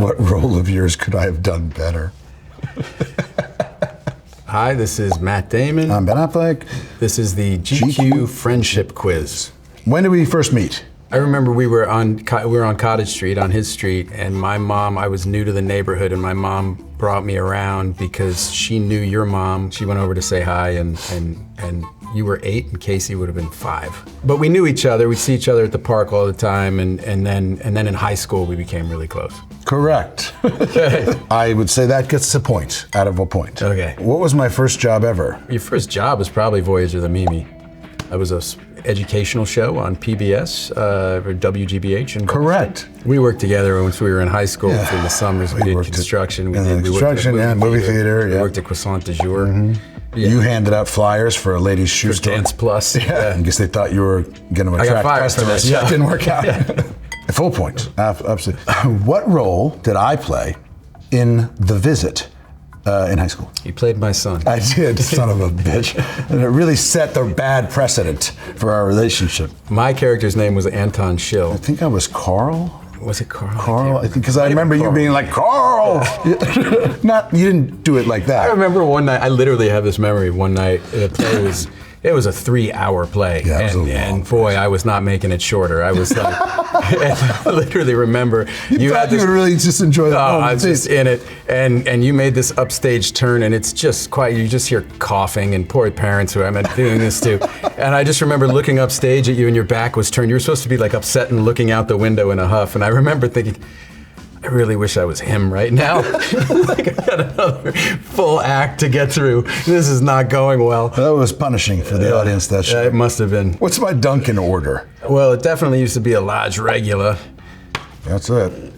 What role of yours could I have done better? Hi, this is Matt Damon. I'm Ben Affleck. This is the GQ Friendship Quiz. When did we first meet? I remember we were on Cottage Street, on his street, and my mom, I was new to the neighborhood, and my mom brought me around because she knew your mom. She went over to say hi, and you were 8 and Casey would have been 5. But we knew each other. We'd see each other at the park all the time, and then in high school we became really close. Correct. Okay. I would say that gets a point out of a point. Okay. What was my first job ever? Your first job was probably Voyager the Mimi. That was a educational show on PBS, or WGBH. And Correct. We worked together once we were in high school. Yeah. In the summers, we did construction. Movie theater. We worked at Croissant du Jour. Mm-hmm. Yeah. You handed out flyers for a ladies' shoe store. Dance Plus. Yeah. I guess they thought you were going to attract customers. Yeah, it didn't work out. A full point. Absolutely. What role did I play in The Visit? In high school. You played my son. I did, son of a bitch. And it really set the bad precedent for our relationship. My character's name was Anton Schill. I think I was Carl. Was it Carl? Carl, I think, because I remember you being like, Carl! You didn't do it like that. I remember one night, I literally have this memory, one night, it was a 3-hour play. Yeah, it was and boy, I was not making it shorter. I was like, I literally remember. You thought you would really just enjoy the moment. I was just in it, and you made this upstage turn, and it's just quiet. You just hear coughing, and poor parents who I'm doing this to. And I just remember looking upstage at you, and your back was turned. You were supposed to be like upset and looking out the window in a huff. And I remember thinking, I really wish I was him right now. Like I got another full act to get through. This is not going well. That was punishing for the audience, that show. It must have been. What's my Dunkin order? Well, it definitely used to be a large regular. That's it.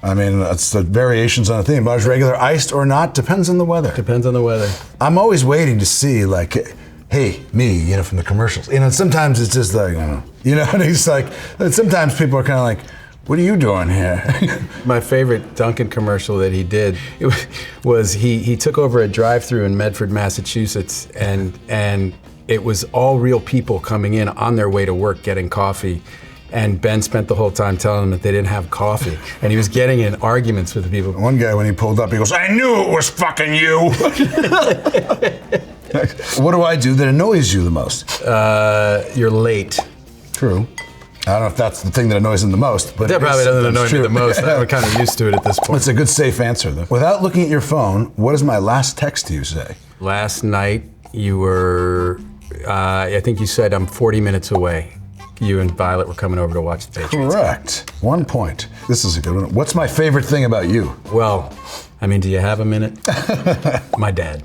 I mean, that's the variations on a theme. Large regular, iced or not, depends on the weather. Depends on the weather. I'm always waiting to see, like, hey, me, from the commercials. Sometimes it's just like, and it's like, sometimes people are kind of like, what are you doing here? My favorite Dunkin commercial that he did was he took over a drive-through in Medford, Massachusetts, and it was all real people coming in on their way to work getting coffee. And Ben spent the whole time telling them that they didn't have coffee. And he was getting in arguments with the people. One guy, when he pulled up, he goes, I knew it was fucking you. What do I do that annoys you the most? You're late. True. I don't know if that's the thing that annoys him the most, but that probably doesn't annoy me the most. I'm kind of used to it at this point. It's a good, safe answer, though. Without looking at your phone, what does my last text to you say? Last night, you were, I think you said, I'm 40 minutes away. You and Violet were coming over to watch the Patriots. Correct. 1 point. This is a good one. What's my favorite thing about you? Well, do you have a minute? My dad.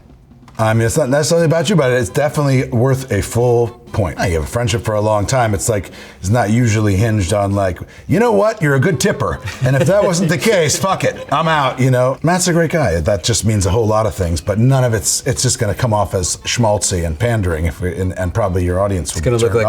It's not necessarily about you, but it's definitely worth a full point. You have a friendship for a long time. It's like, it's not usually hinged on like, you know what, you're a good tipper. And if that wasn't the case, fuck it, I'm out, Matt's a great guy. That just means a whole lot of things, but none of it's just gonna come off as schmaltzy and pandering, and probably your audience will. It's gonna look like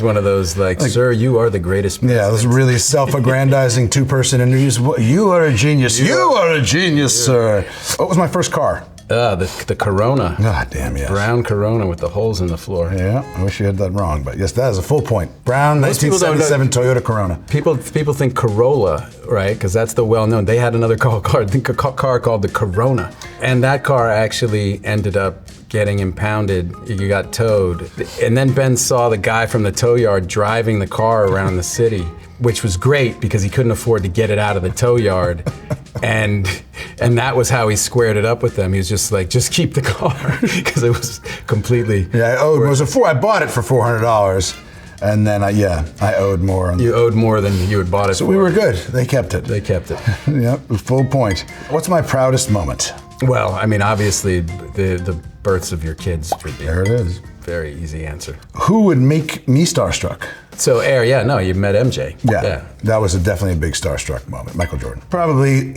one of those like, sir, you are the greatest president. Yeah, those really self-aggrandizing 2-person interviews. You are a genius. You are a genius, sir. What was my first car? The Corona. God damn, yes. Brown Corona with the holes in the floor. Yeah, I wish you had that wrong, but yes, that is a full point. Brown 1977 Toyota Corona. People think Corolla, right? Because that's the well-known. They had another car called the Corona. And that car actually ended up getting impounded. You got towed. And then Ben saw the guy from the tow yard driving the car around the city, which was great because he couldn't afford to get it out of the tow yard. And that was how he squared it up with them. He was just like, just keep the car, because it was completely. Yeah, I bought it for $400, and then I owed more. You owed more than you had bought it for. So we were good. They kept it. Yep, full point. What's my proudest moment? Well, obviously the births of your kids would be. There it is. Very easy answer. Who would make me starstruck? So, you met MJ. Yeah. That was definitely a big starstruck moment. Michael Jordan. Probably,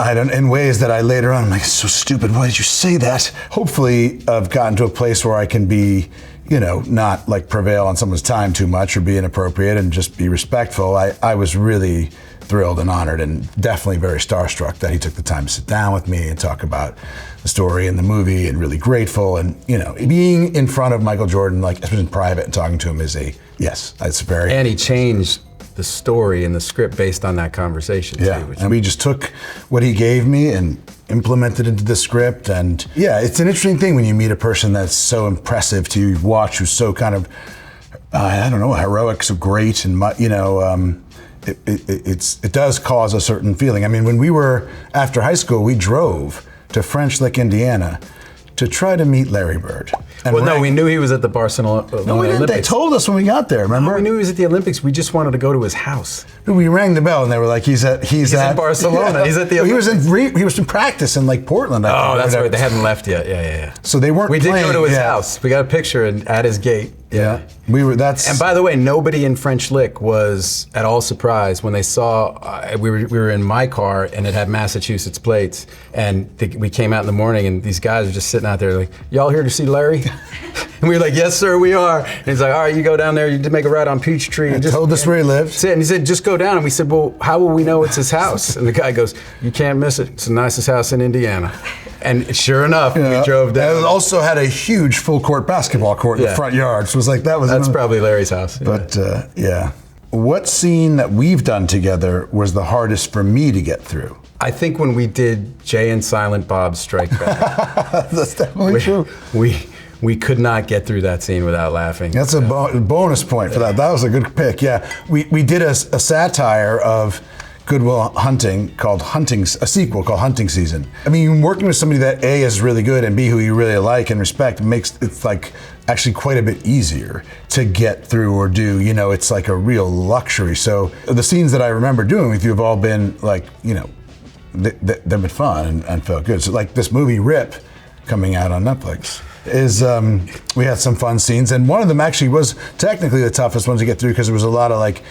I don't, in ways that I later on, I'm like, it's so stupid, why did you say that? Hopefully, I've gotten to a place where I can be, not like prevail on someone's time too much or be inappropriate and just be respectful. I was really thrilled and honored and definitely very starstruck that he took the time to sit down with me and talk about the story and the movie, and really grateful. And, being in front of Michael Jordan, like, especially in private and talking to him is yes, it's very. And he changed the story and the script based on that conversation. Yeah, too, and we just took what he gave me and implemented into the script. And yeah, it's an interesting thing when you meet a person that's so impressive to watch, who's so kind of, I don't know, heroic, so great, and it does cause a certain feeling. I mean, when we were after high school, we drove to French Lick, Indiana, to try to meet Larry Bird. And no, we knew he was at the Barcelona No, we didn't. Olympics. They told us when we got there, remember? Oh, we knew he was at the Olympics. We just wanted to go to his house. We rang the bell and they were like, he's in Barcelona. Yeah. He's at the He was in practice in like Portland. I think, that's right. They hadn't left yet. Yeah. So they weren't We did playing, go to his yeah. house. We got a picture at his gate. Yeah. And by the way, nobody in French Lick was at all surprised when they saw we were in my car and it had Massachusetts plates, and we came out in the morning and these guys were just sitting out there like, y'all here to see Larry? And we were like, yes, sir, we are. And he's like, all right, you go down there, you make a ride on Peachtree. And told us where he lived. And he said, just go down. And we said, well, how will we know it's his house? And the guy goes, you can't miss it. It's the nicest house in Indiana. And sure enough, we drove down. And it also had a huge full court basketball court in the front yard. So it was like, that's probably Larry's house. But yeah. What scene that we've done together was the hardest for me to get through? I think when we did Jay and Silent Bob Strike Back. That's definitely true. We could not get through that scene without laughing. That's a bonus point for that. That was a good pick. Yeah, we did a satire of Good Will Hunting a sequel called Hunting Season. I mean, working with somebody that A is really good and B who you really like and respect makes it's like actually quite a bit easier to get through or do. You know, it's like a real luxury. So the scenes that I remember doing with you have all been like, you know, they've been fun and felt good. So like this movie Rip coming out on Netflix is we had some fun scenes, and one of them actually was technically the toughest one to get through because there was a lot of like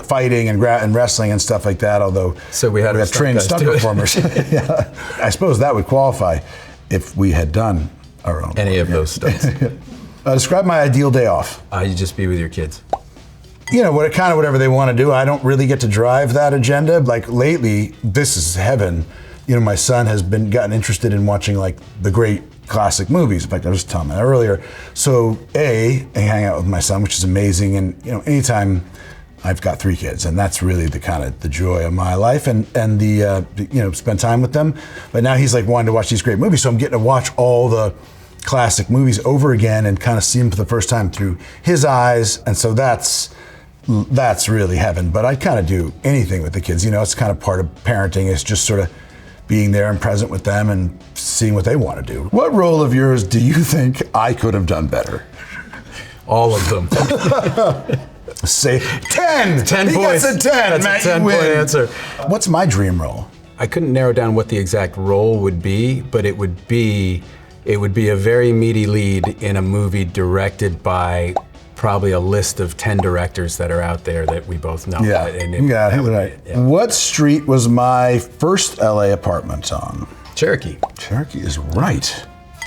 fighting and wrestling and stuff like that. Although we had trained stunt performers. Yeah. I suppose that would qualify if we had done our own any of those stunts. Describe my ideal day off. You just be with your kids. You know, whatever they want to do. I don't really get to drive that agenda. Like lately, this is heaven. You know, my son has gotten interested in watching like the great classic movies. In fact, I was telling him that earlier. So I hang out with my son, which is amazing. And you know, anytime I've got 3 kids, and that's really the kind of the joy of my life, and the you know, spend time with them. But now he's like wanting to watch these great movies, so I'm getting to watch all the classic movies over again and kind of see them for the first time through his eyes. And so that's really heaven. But I kind of do anything with the kids. You know, it's kind of part of parenting. It's just sort of being there and present with them and seeing what they want to do. What role of yours do you think I could have done better? All of them. Say 10. 10 he points. Gets a 10. That's Matt, a 10-point answer. What's my dream role? I couldn't narrow down what the exact role would be, but it would be a very meaty lead in a movie directed by probably a list of 10 directors that are out there that we both know. Yeah, right. Yeah. What street was my first LA apartment on? Cherokee. Cherokee is right.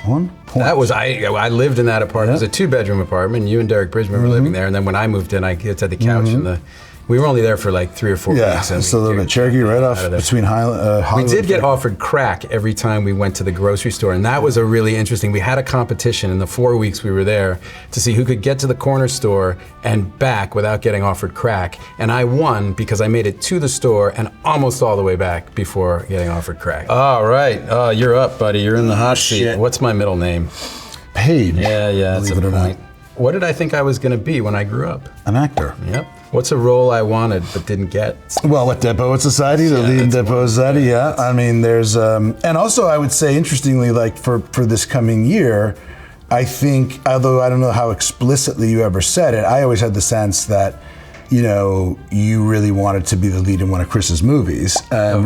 1 point. That was, I lived in that apartment. It was a 2-bedroom apartment. You and Derek Bridgman were living there. And then when I moved in, I get to the couch and we were only there for like 3 or 4 weeks. Yeah, just a little bit. Cherokee right off between Hollywood. We did get offered crack every time we went to the grocery store, and that was a really interesting. We had a competition in the 4 weeks we were there to see who could get to the corner store and back without getting offered crack. And I won because I made it to the store and almost all the way back before getting offered crack. All right, you're up, buddy. You're in the hot seat. What's my middle name? Paige. Yeah, that's a point. What did I think I was going to be when I grew up? An actor. Yep. What's a role I wanted but didn't get? Well, at Dead Poet Society, the lead in Dead Poet Society, yeah. I mean, there's, and also I would say, interestingly, like for this coming year, I think, although I don't know how explicitly you ever said it, I always had the sense that, you know, you really wanted to be the lead in one of Chris's movies, and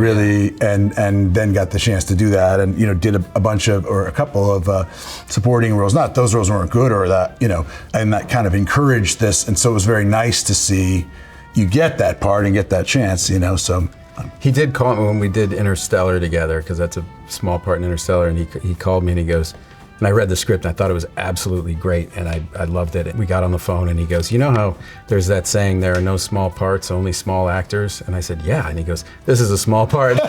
and then got the chance to do that, and you know, did a bunch of or a couple of supporting roles. Not those roles weren't good or that, you know, and that kind of encouraged this, and so it was very nice to see you get that part and get that chance, you know. So he did call me when we did Interstellar together, because that's a small part in Interstellar, and he called me and he goes. And I read the script and I thought it was absolutely great, and I loved it. And we got on the phone and he goes, you know how there's that saying, there are no small parts, only small actors? And I said, yeah. And he goes, this is a small part.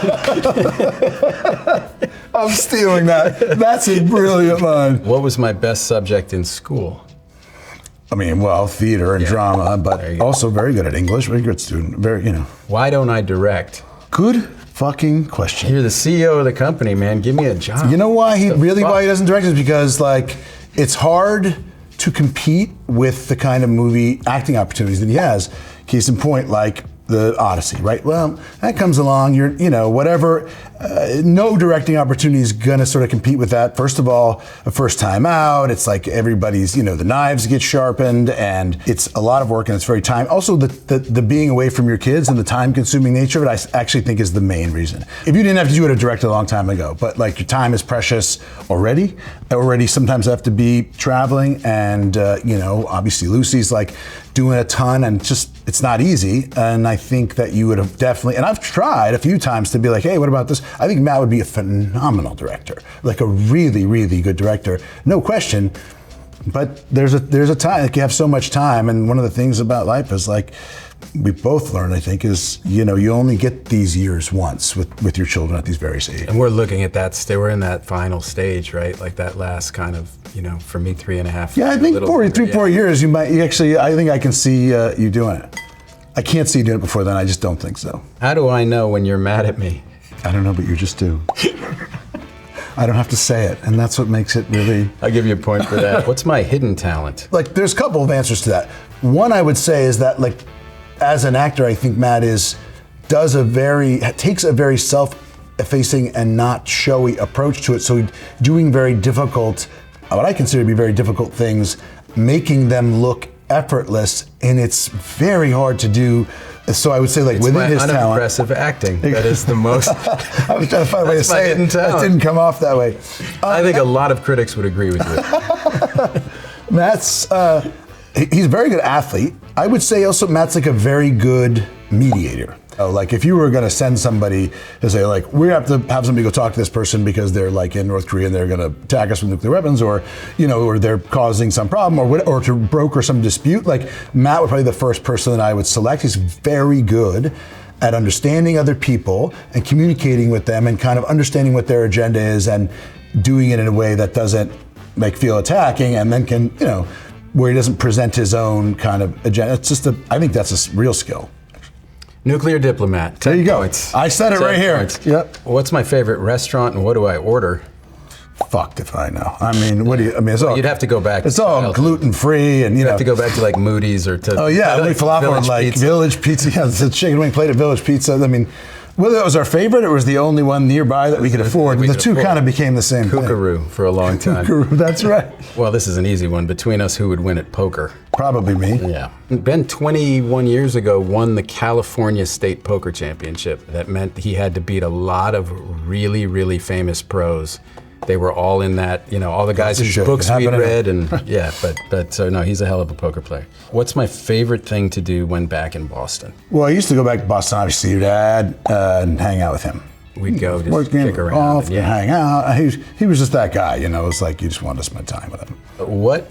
I'm stealing that. That's a brilliant line. What was my best subject in school? I mean, well, theater and drama, but also very good at English, very good student, very, Why don't I direct? Good fucking question. You're the CEO of the company, man. Give me a job. You know why he doesn't direct is because like it's hard to compete with the kind of movie acting opportunities that he has. Case in point, like the Odyssey, right? Well, that comes along, whatever. No directing opportunity is gonna sort of compete with that. First of all, a first time out, it's like everybody's, the knives get sharpened and it's a lot of work and it's very time. Also, the being away from your kids and the time consuming nature of it, I actually think is the main reason. If you didn't have to do it, I'd direct it a long time ago, but like your time is precious already. Sometimes have to be traveling and, obviously Lucy's like doing a ton and it's not easy. And I think that you would have definitely, and I've tried a few times to be like, hey, what about this? I think Matt would be a phenomenal director, like a really, really good director, no question. But there's a time, like you have so much time, and one of the things about life is like, we both learned, I think, is, you only get these years once with your children at these various ages. And we're looking at that, we're in that final stage, right? Like that last kind of, for me, 3.5. Yeah, I think 4 years, I think I can see you doing it. I can't see you doing it before then, I just don't think so. How do I know when you're mad at me? I don't know, but you just do. I don't have to say it, and that's what makes it really... I'll give you a point for that. What's my hidden talent? Like, there's a couple of answers to that. One I would say is that, like, as an actor, I think Matt takes a very self-effacing and not showy approach to it. So doing very difficult, what I consider to be very difficult things, making them look effortless, and it's very hard to do. So I would say, like, it's within his talent, unimpressive acting. That is the most. I was trying to find a way to say it. It didn't come off that way. I think a lot of critics would agree with you. Matt's he's a very good athlete. I would say also Matt's like a very good mediator. Like if you were going to send somebody to say, like, we have to have somebody go talk to this person because they're like in North Korea and they're going to attack us with nuclear weapons, or or they're causing some problem, or to broker some dispute, like Matt would probably be the first person that I would select. He's very good at understanding other people and communicating with them and kind of understanding what their agenda is and doing it in a way that doesn't feel attacking, and then can, where he doesn't present his own kind of agenda. It's just I think that's a real skill. Nuclear diplomat. There you go. Points. I said it right here. Points. Yep. What's my favorite restaurant and what do I order? Fucked if I know. I mean, what do you? I mean, it's all. You'd have to go back. It's all gluten free, and you have to go back to like Moody's or to. Oh yeah, falafel and like Pizza. Village Pizza. Yeah, it's a chicken wing plate at Village Pizza. I mean, whether that was our favorite or was the only one nearby that we could afford, the two kind of became the same thing. Kookaroo for a long time. Kookaroo, that's right. Well, this is an easy one. Between us, who would win at poker? Probably me. Yeah. Ben, 21 years ago, won the California State Poker Championship. That meant he had to beat a lot of really, really famous pros. They were all in that, all the guys whose books we'd read, and but so no, he's a hell of a poker player. What's my favorite thing to do when back in Boston? Well, I used to go back to Boston, obviously, your dad, and hang out with him. We'd go just kick around. And hang out. He was just that guy, it was like you just wanted to spend time with him. What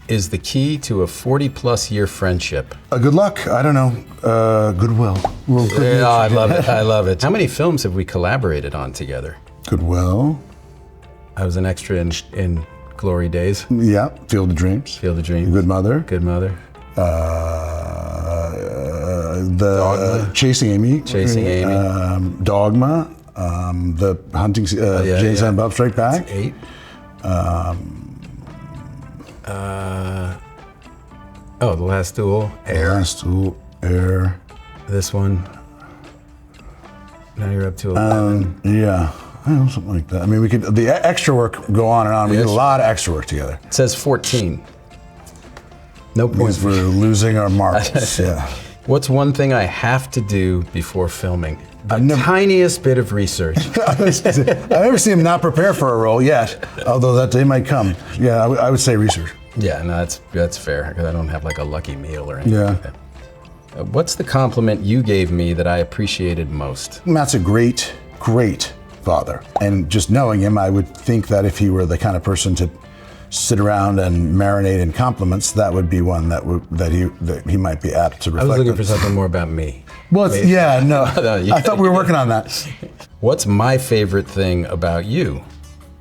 is the key to a 40-plus year friendship? Good luck. I don't know. Goodwill. I love it. I love it. How many films have we collaborated on together? Goodwill. I was an extra in Glory Days. Yeah, Field of Dreams. Field of Dreams. Good Mother. Good Mother. The Chasing Amy. Chasing Amy. Dogma. The Hunting. James and Bob Strike Back. That's 8. The Last Duel. Air. The Last Duel. Air. This one. Now you're up to 11. Yeah. I don't know, something like that. I mean, we could, the extra work go on and on. We did a lot of extra work together. It says 14. No points. We're losing our marbles. Yeah. What's one thing I have to do before filming? The tiniest bit of research. I've never seen him not prepare for a role yet, although that day might come. Yeah, I would say research. Yeah, no, that's fair, because I don't have like a lucky meal or anything like that. What's the compliment you gave me that I appreciated most? Matt's a great father, and just knowing him, I would think that if he were the kind of person to sit around and marinate in compliments, that would be one that he might be apt to reflect. I was looking for something more about me. Well, I thought we were working on that. What's my favorite thing about you?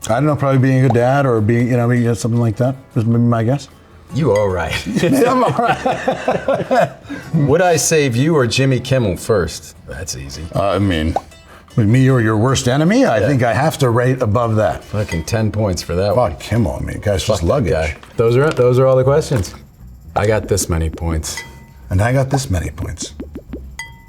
I don't know, probably being a good dad or being something like that is maybe my guess. You all right. I'm all right. Would I save you or Jimmy Kimmel first? That's easy. I mean, with me or your worst enemy, I think I have to rate above that. Fucking 10 points for that one. Fuck Kimmel, I mean, guy's just luggage. Guy. Those are all the questions. I got this many points. And I got this many points.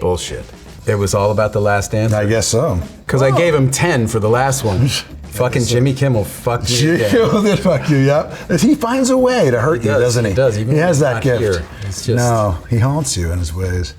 Bullshit. It was all about the last answer. I guess so. Because I gave him 10 for the last one. Fucking Jimmy Kimmel fucked me again. Kimmel did fuck you, yep. He finds a way to hurt you, doesn't he? He does. Even he has when that he's not gift. here. It's just... No, he haunts you in his ways.